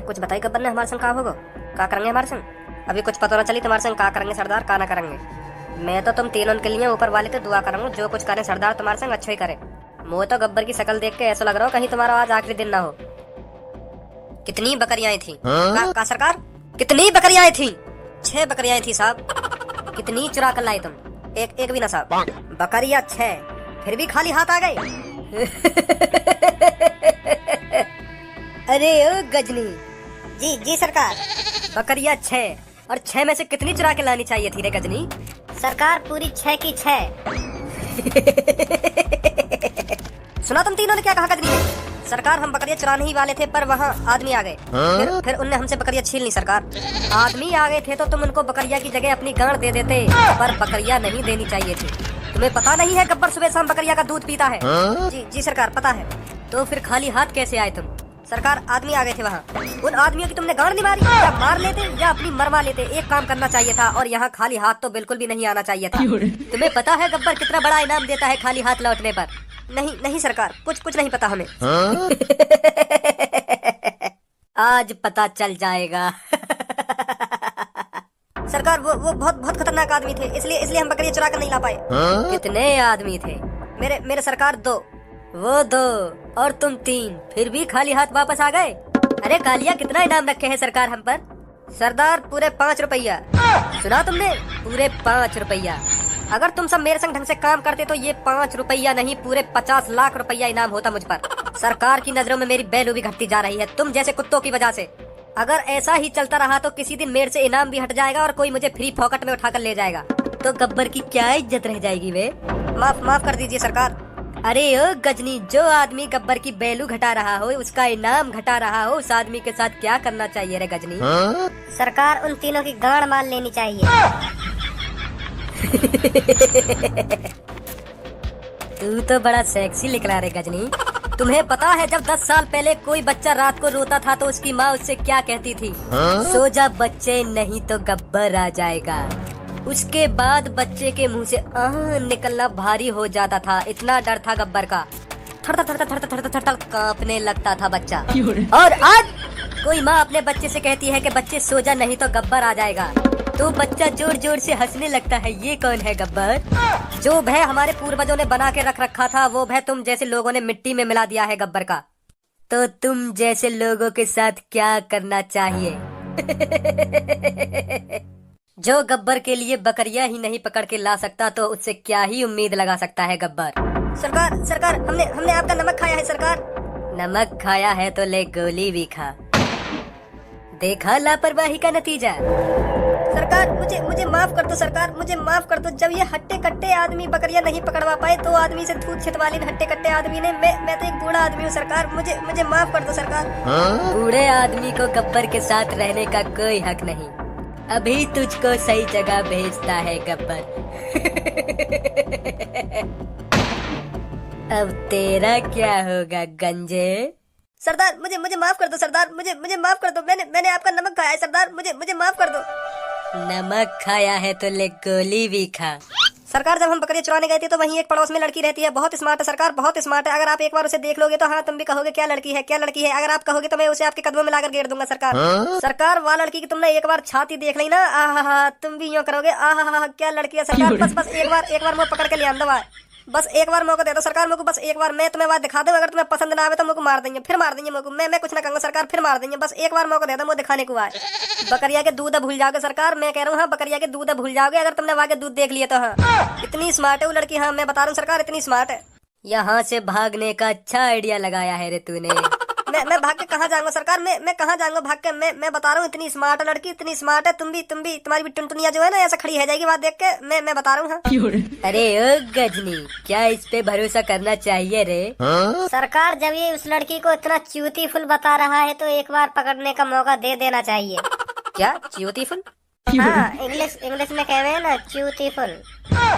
कुछ बताई गब्बर ने हमारे संग का होगा, का करेंगे हमारे संग? अभी कुछ पता ना चली तुम्हारे संग का करेंगे सरदार, का ना करेंगे। मैं तो तुम तीनों के लिए ऊपर वाले से दुआ करूंगा, जो कुछ करे सरदार तुम्हारे संग अच्छा ही करे। मुझे तो गब्बर की शक्ल देख के ऐसा लग रहा हो कहीं तुम्हारा आज आखिरी दिन ना हो। कितनी बकरियां थी? का सरकार? कितनी बकरियां थी? 6 बकरियां थी साहब। कितनी चुरा कर लाए तुम? एक भी ना साहब। बकरियां 6, फिर भी खाली हाथ आ गए। अरे ओ गजनी। जी सरकार। बकरियां 6 और 6 में से कितनी चुरा के लानी चाहिए थी रे गजनी? सरकार पूरी 6 की 6। सुना तुम तीनों ने क्या कहा गजनी ने? सरकार हम बकरियां चुराने ही वाले थे पर वहाँ आदमी आ गए। फिर उनने हमसे बकरियां छीन ली सरकार। आदमी आ गए थे तो तुम उनको बकरिया की जगह अपनी गांड दे देते, पर बकरियां नहीं देनी चाहिए थी। तुम्हें पता नहीं है गब्बर सुबह शाम बकरिया का दूध पीता है? जी सरकार पता है। तो फिर खाली हाथ कैसे आए तुम? सरकार आदमी आ गए थे वहाँ, उन आदमियों की तुमने गांड नहीं मारी? या मार लेते या अपनी मरवा लेते, एक काम करना चाहिए था। और यहाँ खाली हाथ तो बिल्कुल भी नहीं आना चाहिए था। तुम्हें पता है गब्बर कितना बड़ा इनाम देता है खाली हाथ लौटने पर? नहीं सरकार, कुछ नहीं पता हमें। आज पता चल जाएगा। सरकार वो बहुत खतरनाक आदमी थे, इसलिए हम बकरियां चुरा कर नहीं ला पाए। कितने आदमी थे? मेरे सरकार 2, वो 2 और तुम 3, फिर भी खाली हाथ वापस आ गए। अरे कालिया कितना इनाम रखे हैं सरकार हम पर? सरदार पूरे 5 रुपया। सुना तुमने? पूरे 5 रुपया। अगर तुम सब मेरे संग ढंग से काम करते तो ये 5 रुपया नहीं पूरे 50 लाख रुपया इनाम होता मुझ पर। सरकार की नजरों में मेरी वैल्यू भी घटती जा रही है तुम जैसे कुत्तों की वजह से। अगर ऐसा ही चलता रहा तो किसी दिन मेरे से इनाम भी हट जाएगा और कोई मुझे फ्री फोकट में उठाकर ले जाएगा, तो गब्बर की क्या इज्जत रह जाएगी वे? माफ कर दीजिए सरकार। अरे ओ गजनी, जो आदमी गब्बर की वैल्यू घटा रहा हो, उसका इनाम घटा रहा हो, उस आदमी के साथ क्या करना चाहिए रे गजनी? सरकार उन तीनों की गांड मार लेनी चाहिए। तू तो बड़ा सेक्सी निकला रे गजनी। तुम्हें पता है जब 10 साल पहले कोई बच्चा रात को रोता था तो उसकी माँ उससे क्या कहती थी? सो जा बच्चे, नहीं तो गब्बर आ जाएगा। उसके बाद बच्चे के मुंह से निकलना भारी हो जाता था, इतना डर था गब्बर का। थर कांपने लगता था बच्चा। और आज कोई माँ अपने बच्चे से कहती है कि बच्चे सो जा नहीं तो गब्बर आ जाएगा, तो बच्चा जोर जोर से हंसने लगता है। ये कौन है गब्बर? जो भय हमारे पूर्वजों ने बना के रख रखा था वो भय तुम जैसे लोगों ने मिट्टी में मिला दिया है गब्बर का। तो तुम जैसे लोगों के साथ क्या करना चाहिए? जो गब्बर के लिए बकरियां ही नहीं पकड़ के ला सकता तो उससे क्या ही उम्मीद लगा सकता है गब्बर? सरकार हमने आपका नमक खाया है सरकार। नमक खाया है तो ले गोली भी खा। देखा लापरवाही का नतीजा। सरकार मुझे माफ कर दो सरकार, मुझे माफ कर दो। जब ये हट्टे कट्टे आदमी बकरियां नहीं पकड़वा पाए तो आदमी से छूत छितवाली हट्टे कट्टे आदमी ने, मैं तो एक बूढ़ा आदमी हूँ सरकार, मुझे माफ कर दो सरकार। बूढ़े आदमी को गब्बर के साथ रहने का कोई हक नहीं। अभी तुझको सही जगह भेजता है गब्बर। अब तेरा क्या होगा गंजे? सरदार मुझे माफ कर दो सरदार, मुझे माफ कर दो। मैंने आपका नमक खाया है सरदार, मुझे माफ कर दो। नमक खाया है तो ले गोली भी खा। सरकार जब हम बकरियां चुराने गए थे तो वहीं एक पड़ोस में लड़की रहती है, बहुत स्मार्ट है सरकार, बहुत स्मार्ट है। अगर आप एक बार उसे देख लोगे तो हाँ तुम भी कहोगे क्या लड़की है, क्या लड़की है। अगर आप कहोगे तो मैं उसे आपके कदमों में लाकर गेर दूंगा सरकार। सरकार वह लड़की की तुमने एक बार छाती देख ली ना, आहा तुम भी यूँ करोगे, आहा क्या लड़की है सरकार। बस एक बार मुझे पकड़ के ले आंदो, बस एक बार मौका दे दो सरकार मुझे, बस एक बार मैं तुम्हें बात दिखा दूं। अगर तुम्हें पसंद ना आवे तो मुझे मार देंगे, फिर मार देंगे मुझे। मैं कुछ ना कहूंगा सरकार, फिर मार देंगे। बस एक बार मौका दे दो मुझे दिखाने को आए। बकरिया के दूध भूल जाओगे सरकार, मैं कह रहा हूँ। हाँ बकरिया के दूध भूल जाओगे अगर तुमने वहाँ के दूध देख लिए तो। हाँ इतनी स्मार्ट है वो लड़की, हाँ मैं बता रहा हूँ सरकार, इतनी स्मार्ट है। यहाँ से भागने का अच्छा आइडिया लगाया है रे तूने। मैं भाग के कहाँ जाऊंगा सरकार, मैं कहाँ जाऊंगा भाग के? मैं बता रहा हूँ इतनी स्मार्ट लड़की, इतनी स्मार्ट है। तुम भी तुम्हारी भी टुनटुनिया जो है ना ऐसा खड़ी है जाएगी बात देख के। मैं बता रहा हूँ। हाँ। अरे ओ गजनी, क्या इस पे भरोसा करना चाहिए रे? सरकार जब ये उस लड़की को इतना च्यूतीफुल बता रहा है तो एक बार पकड़ने का मौका दे देना चाहिए। क्या च्यूतीफुल? हाँ इंग्लिश में कह रहे हैं ना च्यूतीफुल।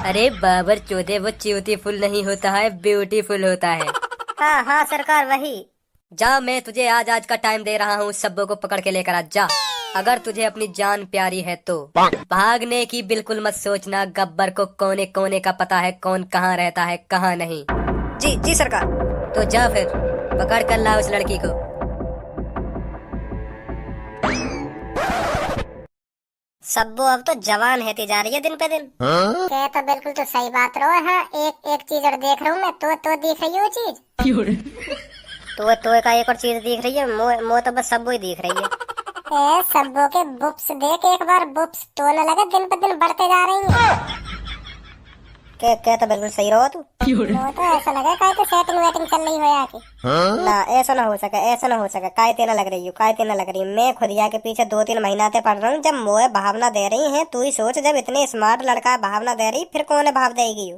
अरे बाबर चौधे, वो च्यूतीफुल नहीं होता है, ब्यूटीफुल होता है। हाँ सरकार वही। जा, मैं तुझे आज का टाइम दे रहा हूँ, उस सब्बों को पकड़ के लेकर आ जा। अगर तुझे अपनी जान प्यारी है तो भागने की बिल्कुल मत सोचना। गब्बर को कोने कोने का पता है, कौन कहाँ रहता है कहाँ नहीं। जी सरकार। तो जा फिर पकड़ कर ला उस लड़की को। सब्बो अब तो जवान है जा रही है दिन पे दिन। ये तो बिल्कुल तो सही बात रहो। हाँ, एक चीज और देख रहा हूँ मैं। तो दिख रही है वो चीज। तो का एक और चीज दिख रही है। मो तो बस सब्बो ही दिख रही है। सब्बो के बुप्स देख एक बार। बुप्स तो न लगे दिन पे दिन बढ़ते जा रही है। क्या तो बिल्कुल सही रहो तू। वो तो ऐसा लगा काय तो सेटिंग वेटिंग चल रही हो आके। ना ऐसा ना हो सके, ऐसा ना हो सके। काय तेना लग रही हूँ, काय तेना लग रही हूँ। मैं खुद के पीछे 2-3 महीना से पढ़ रहा हूँ। जब मोए भावना दे रही है, तू ही सोच, जब इतने स्मार्ट लड़का भावना दे रही, फिर कौन भाव देगी।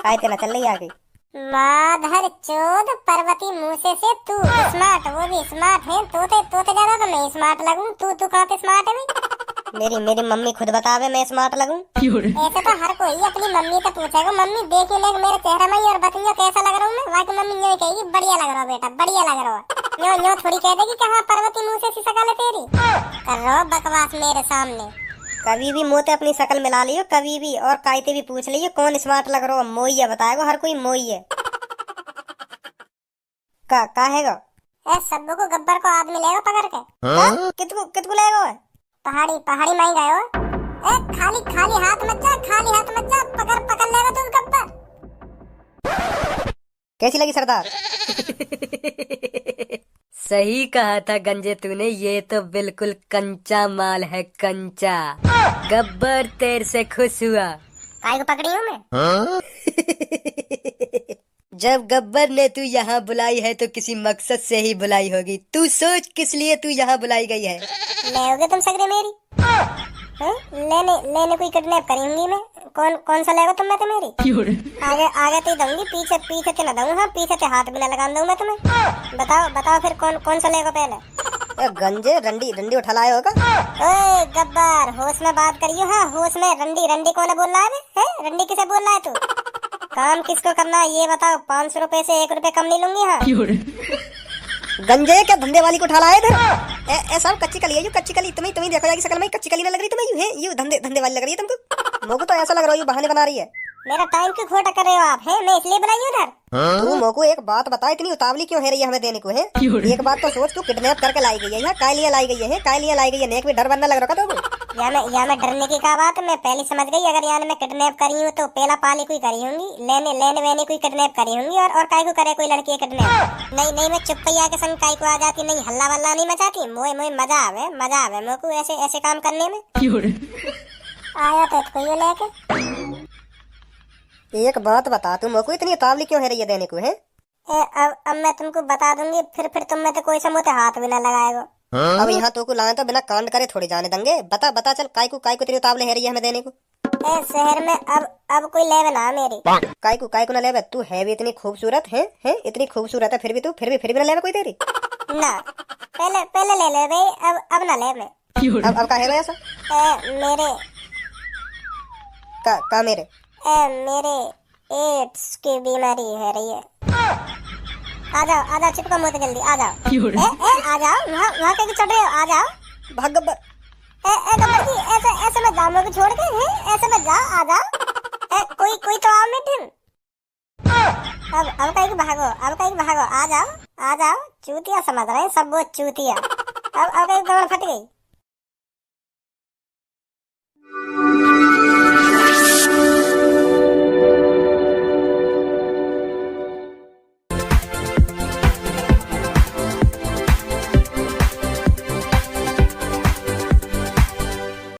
काय तेना चल रही आगे। माधर चोद पर्वती मूसे से तू स्मार्ट, वो भी स्मार्ट है। तो ज्यादा तो मैं स्मार्ट लगूं। तू कहाँ पे स्मार्ट है। मेरी मम्मी खुद बतावे मैं स्मार्ट लगूं। ऐसे तो हर कोई अपनी मम्मी से पूछेगा, मम्मी देखिए ले मेरे चेहरे में और बताइए कैसा लग रहा हूँ मैं। वहाँ की मम्मी ये कहेगी बढ़िया लग रहा हो बेटा, बढ़िया लग रहा हो। न्यो थोड़ी कह देगी कि हाँ पर्वती मुँह से सी शकल है तेरी। कर रहा हो बकवास मेरे सामने। कभी भी मुँह अपनी शकल मिला लियो, कभी भी, और कायते भी पूछ लियो कौन स्मार्ट लग रहा हो। मोइया बताएगा हर कोई, मोइया का हैगा। सब्बू को गब्बर को आदमी लेगा पकड़ के। कितको लेगा। पहाड़ी माई गए हो। खाली हाथ मत जा, खाली हाथ मत जा। पकड़ लेगा तुम गब्बर। कैसी लगी सरदार। सही कहा था गंजे तूने, ये तो बिल्कुल कंचा माल है, कंचा। गब्बर तेरे से खुश हुआ। काय को पकड़ी हूँ मैं। जब गब्बर ने तू यहाँ बुलाई है तो किसी मकसद से ही बुलाई होगी। तू सोच किस लिए तू यहाँ बुलाई गई है। लेओगे तुम सगरे मेरी। लेने कोई किडनैप करी होंगी मैं। कौन सा लेगा तुम मैं तो मेरी। आगे तो दूंगी, पीछे ते ना दूंगा। हाँ, पीछे ते हाथ भी ना लगा दूंगा मैं तुम्हें। बताओ फिर कौन सा लेगा पहले। गंजे रंडी उठा लाए होगा। ओए गब्बर होश में बात करियो। हाँ, होश में। रंडी कौन बोल रहा है। रंडी किसे बोल रहा है तू। काम किसको करना है ये बताओ। 500 रुपए से 1 रुपए कम नहीं लूंगी। हाँ गंजे क्या धंधे वाली को उठा लाए इधर। ऐसा कच्ची कली है, यू कच्ची कली। तुम्हें देखो जाएगी शकल में कच्ची कली ना लग रही तुम्हें। यू है, यू धंधे वाली लग रही है तुमको। मोको तो ऐसा लग रहा है यू बहाने बना रही है। मेरा टाइम क्यों खोटा कर रहे हो आप। है मैं इसलिए बुलाई उधर। तू मोको एक बात बता, इतनी उतावली क्यों है रही है हमें देने को है। एक बात तो सोच, तू किडनैप करके लाई गई है यहाँ। काय लिए लाई गई है, काय लिए लाई गई है। नेक भी डर बनना लग रहा था तुमको। या मैं डरने की क्या बात है। मैं पहले समझ गई अगर यार मैं किडनैप करी हूँ तो पहला पाली कोई करी होंगी। लेने वेने कोई किडनैप करी होंगी। और काय को करे कोई लड़की किडनैप। नहीं मैं चुपैया के संग काय को आ जाती। नहीं हल्ला वल्ला नहीं मचाती। मोए मजा आवे मोको ऐसे काम करने में। आया तो कोई लेके। एक बात बता, तू मोको इतनी उतावली क्यों है रही है देने को है। अब मैं तुमको बता दूंगी, फिर तुम में तो कोई समूह हाथ भी ना लगाएगा। अब यहाँ तो को लाए तो बिना कांड करे थोड़ी जाने देंगे। बता चल काय को इतनी उतावले है रही है हमें देने को। शहर में अब कोई लेवे ना मेरी। काय को ना लेवे। तू है भी इतनी खूबसूरत है इतनी खूबसूरत है, फिर भी ना लेवे कोई तेरी। ना पहले ले भाई। अब ना ले मैं। अब का है ऐसा। मेरे का मेरे एड्स की बीमारी है रही है। आ जाओ चिपका मुझे जल्दी आ जाओ। आ जाओ वहाँ कहीं चढ़ रहे हो। आ जाओ भाग गब्बर। गब्बर जी ऐसे मत जाओ मेरे को छोड़ के। ऐसे मत जाओ। आ जाओ। कोई तो आओ मिठिन। अब कहीं भागो। आ जाओ चूतिया समझ रहे हैं सब वो चूतिया। अब कहीं गड़ फट गई।